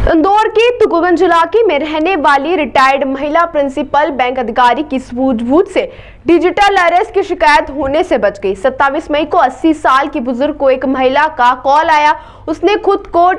इंदौर के तुगुगंज इलाके में रहने वाली रिटायर्ड महिला प्रिंसिपल बैंक अधिकारी की सूझबूझ से डिजिटल अरेस्ट की शिकायत होने से बच गई। 27 मई को 80 साल की बुजुर्ग को एक महिला का कॉल आया। उसने खुद को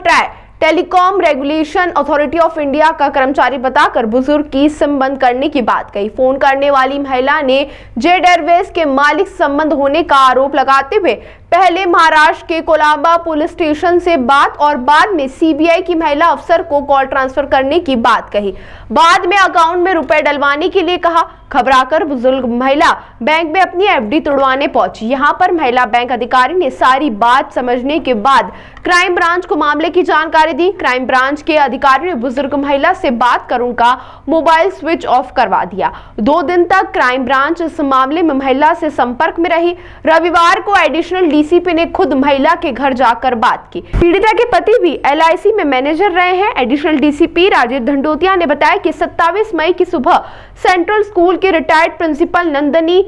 telecom regulation authority of India का कर्मचारी बताकर बुजुर्ग की सिम बंद करने की बात कही। फोन करने वाली महिला ने जेड एयरवेज के मालिक संबंध होने का आरोप लगाते हुए पहले महाराष्ट्र के कोलाबा पुलिस स्टेशन से बात और बाद में सीबीआई की महिला अफसर को कॉल ट्रांसफर करने की बात कही। बाद में अकाउंट में रुपए डलवाने के लिए कहा। घबराकर बुजुर्ग महिला बैंक में अपनी एफडी तोड़वाने पहुंची। यहां पर महिला बैंक अधिकारी ने सारी बात समझने के बाद क्राइम ब्रांच को मामले की जानकारी दी। क्राइम ब्रांच के अधिकारी ने बुजुर्ग महिला से बात कर उनका मोबाइल स्विच ऑफ करवा दिया। 2 दिन तक क्राइम ब्रांच इस मामले में महिला से संपर्क में रही। रविवार को एडिशनल डीसीपी ने खुद महिला के घर जाकर बात की। पीड़िता के पति भी एलआईसी में मैनेजर रहे हैं। एडिशनल डीसीपी राजेश धंडोतिया ने बताया कि 27 मई की सुबह सेंट्रल स्कूल के रिटायर्ड प्रिंसिपल नंदनी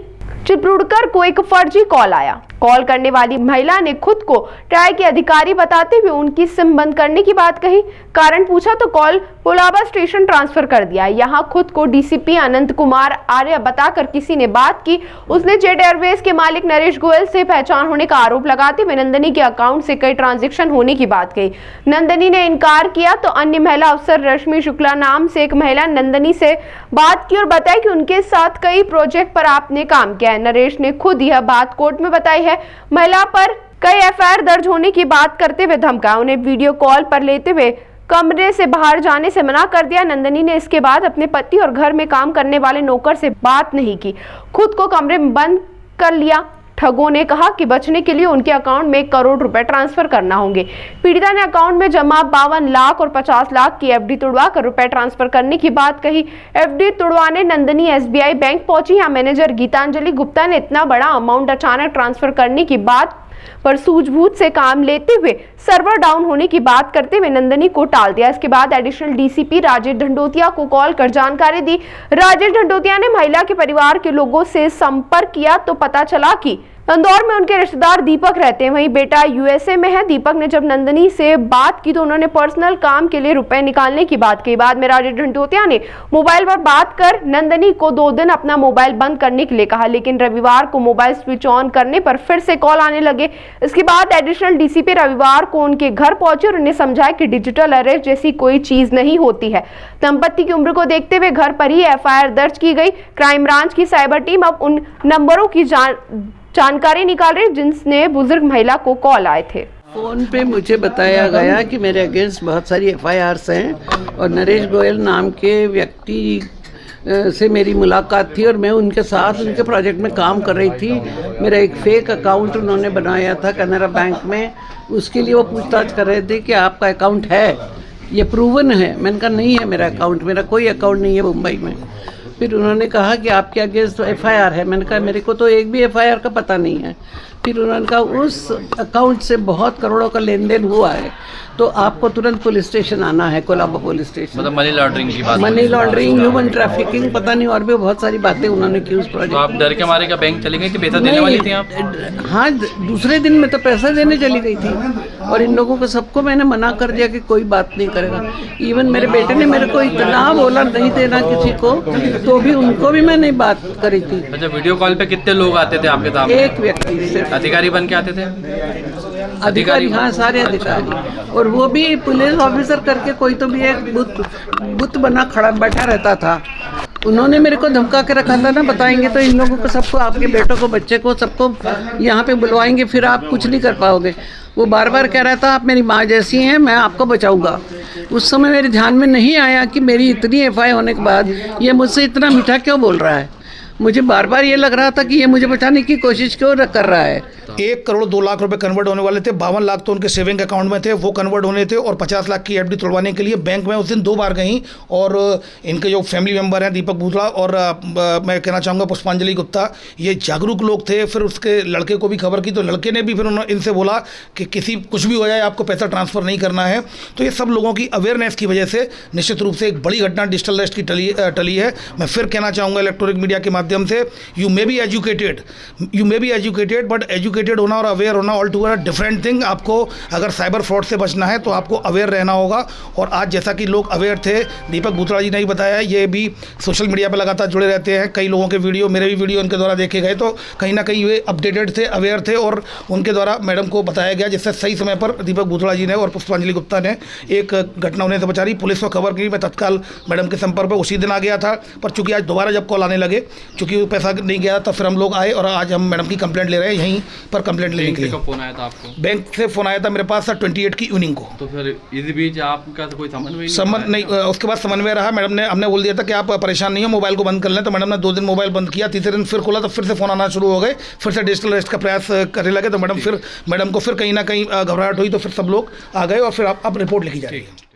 चिपरुड़कर को एक फर्जी कॉल आया। कॉल करने वाली महिला ने खुद को ट्राई के अधिकारी बताते हुए उनकी सिम बंद करने की बात कही। कारण पूछा तो कॉल कोलाबा स्टेशन ट्रांसफर कर दिया। यहाँ खुद को डीसीपी अनंत कुमार आर्य बताकर किसी ने बात की। उसने जेट एयरवेज के मालिक नरेश गोयल से पहचान होने का आरोप लगाते हुए नंदनी के अकाउंट से कई ट्रांजेक्शन होने की बात कही। नंदनी ने इनकार किया तो अन्य महिला अफसर रश्मि शुक्ला नाम से एक महिला नंदनी से बात की और बताया कि उनके साथ कई प्रोजेक्ट पर आपने काम किया है। नरेश ने खुद यह बात कोर्ट में बताई है। महिला पर कई एफआईआर दर्ज होने की बात करते हुए धमकाया। उन्हें वीडियो कॉल पर लेते हुए कमरे से बाहर जाने से मना कर दिया। नंदनी ने इसके बाद अपने पति और घर में काम करने वाले नौकर से बात नहीं की, खुद को कमरे में बंद कर लिया। ठगों ने कहा कि बचने के लिए उनके अकाउंट में 1 करोड़ रुपए ट्रांसफर करना होंगे। पीड़िता ने अकाउंट में जमा 52 लाख और 50 लाख की एफडी तुड़वा कर रुपए ट्रांसफर करने की बात कही। एफडी तुड़वाने नंदनी एसबीआई बैंक पहुंची। यहाँ मैनेजर गीतांजलि गुप्ता ने इतना बड़ा अमाउंट अचानक ट्रांसफर करने की बात पर सूझबूझ से काम लेते हुए सर्वर डाउन होने की बात करते हुए नंदनी को टाल दिया। इसके बाद एडिशनल डीसीपी राजेश धंडोतिया को कॉल कर जानकारी दी। राजेश धंडोतिया ने महिला के परिवार के लोगों से संपर्क किया तो पता चला कि इंदौर में उनके रिश्तेदार दीपक रहते हैं, वहीं बेटा यूएसए में है। दीपक ने जब नंदनी से बात की तो उन्होंने पर्सनल काम के लिए रुपए निकालने की बात कही। बाद में राजेश धंडोतिया ने मोबाइल पर बात कर नंदनी को 2 दिन अपना मोबाइल बंद करने के लिए कहा, लेकिन रविवार को मोबाइल स्विच ऑन करने पर फिर से कॉल आने लगे। इसके बाद एडिशनल डीसीपी रविवार को उनके घर पहुंचे और उन्हें समझाया कि डिजिटल अरेस्ट जैसी कोई चीज नहीं होती है। दंपत्ति की उम्र को देखते हुए घर पर ही एफआईआर दर्ज की गई। क्राइम ब्रांच की साइबर टीम अब उन नंबरों की जानकारी निकाल रही जिनसे बुजुर्ग महिला को कॉल आए थे। फ़ोन पे मुझे बताया गया कि मेरे अगेंस्ट बहुत सारी एफआईआर्स हैं और नरेश गोयल नाम के व्यक्ति से मेरी मुलाकात थी और मैं उनके साथ उनके प्रोजेक्ट में काम कर रही थी। मेरा एक फेक अकाउंट उन्होंने बनाया था कैनरा बैंक में। उसके लिए वो पूछताछ कर रहे थे कि आपका अकाउंट है, ये प्रूवन है। मैंने कहा नहीं है मेरा अकाउंट, मेरा कोई अकाउंट नहीं है मुंबई में। फिर उन्होंने कहा कि आपके अगेंस्ट एफआईआर है। मैंने कहा मेरे को तो एक भी एफआईआर का पता नहीं है। फिर उन्होंने कहा उस अकाउंट से बहुत करोड़ों का लेन देन हुआ है तो आपको तुरंत पुलिस स्टेशन आना है, कोलाबा पुलिस स्टेशन। मतलब मनी लॉन्ड्रिंग की बात, मनी लॉन्ड्रिंग, ह्यूमन ट्रैफिकिंग, पता नहीं और भी बहुत सारी बातें उन्होंने की उस प्रोजेक्ट। तो आप डर के मारे क्या बैंक चली गई थी? पैसा देने वाली थी आप? हाँ, दूसरे दिन में तो पैसा देने चली गई थी और इन लोगों को सबको मैंने मना कर दिया कि कोई बात नहीं करेगा। इवन मेरे बेटे ने मेरे को इतना बोला नहीं देना किसी को, तो भी उनको भी मैंने बात करी थी। अच्छा, वीडियो कॉल पे कितने लोग आते थे आपके सामने? एक व्यक्ति सिर्फ। अधिकारी बन के आते थे? अधिकारी, हाँ, सारे अधिकारी। और वो भी पुलिस ऑफिसर करके कोई तो भी एक बुत बना खड़ा बैठा रहता था। उन्होंने मेरे को धमका के रखा था ना, बताएंगे तो इन लोगों को सबको, आपके बेटों को, बच्चे को, सबको यहाँ पे बुलवाएंगे, फिर आप कुछ नहीं कर पाओगे। वो बार बार कह रहा था आप मेरी माँ जैसी हैं, मैं आपको बचाऊंगा। उस समय मेरे ध्यान में नहीं आया कि मेरी इतनी एफआईआर होने के बाद ये मुझसे इतना मीठा क्यों बोल रहा है। मुझे बार बार ये लग रहा था कि ये मुझे बचाने की कोशिश क्यों कर रहा है। 1 करोड़ 2 लाख रुपए कन्वर्ट होने वाले थे। 52 लाख तो उनके सेविंग अकाउंट में थे, वो कन्वर्ट होने थे। और 50 लाख की एफडी तोड़वाने के लिए बैंक में उस दिन 2 बार गई। और इनके जो फैमिली मेंबर हैं दीपक भूतड़ा और मैं कहना चाहूँगा पुष्पांजलि गुप्ता, ये जागरूक लोग थे। फिर उसके लड़के को भी खबर की तो लड़के ने भी फिर इनसे बोला कि किसी कुछ भी हो जाए आपको पैसा ट्रांसफ़र नहीं करना है। तो ये सब लोगों की अवेयरनेस की वजह से निश्चित रूप से एक बड़ी घटना डिजिटल अरेस्ट की टली है। मैं फिर कहना चाहूँगा इलेक्ट्रॉनिक मीडिया के माध्यम से, you may be educated but educated educated होना और अवेयर होना ऑल टुगेदर डिफरेंट थिंग। आपको अगर साइबर फ्रॉड से बचना है तो आपको अवेयर रहना होगा। और आज जैसा कि लोग अवेयर थे, दीपक बूथड़ा जी ने ही बताया, ये भी सोशल मीडिया पर लगातार जुड़े रहते हैं। कई लोगों के वीडियो, मेरे भी वीडियो उनके द्वारा देखे गए, तो कहीं ना कहीं वे अपडेटेड थे, अवेयर थे और उनके द्वारा मैडम को बताया गया, जिससे सही समय पर दीपक बूथड़ा जी ने और पुष्पांजलि गुप्ता ने एक घटना होने से बचा रही। पुलिस को खबर की, मैं तत्काल मैडम के संपर्क पर उसी दिन आ गया था, पर चूंकि आज दोबारा जब कॉल आने लगे, चूंकि पैसा नहीं गया तो फिर हम लोग आए और आज हम मैडम की कंप्लेंट ले रहे हैं यहीं पर कंप्लेंट लेने के लिए। कब फोन आया था आपको? बैंक से फ़ोन आया था मेरे पास सर 28 की इवनिंग को। तो फिर इसी बीच आपका तो कोई समन्वय नहीं, उसके बाद समन्वय रहा। मैडम ने, हमने बोल दिया था कि आप परेशान नहीं हो, मोबाइल को बंद कर लें, तो मैडम ने 2 दिन मोबाइल बंद किया, तीसरे दिन फिर खोला तो फिर से फ़ोन आना शुरू हो गए, फिर से डिजिटल अरेस्ट का प्रयास करने लगे। तो मैडम को फिर कहीं ना कहीं घबराहट हुई, तो फिर सब लोग आ गए और फिर अब रिपोर्ट लिखी जा रही है।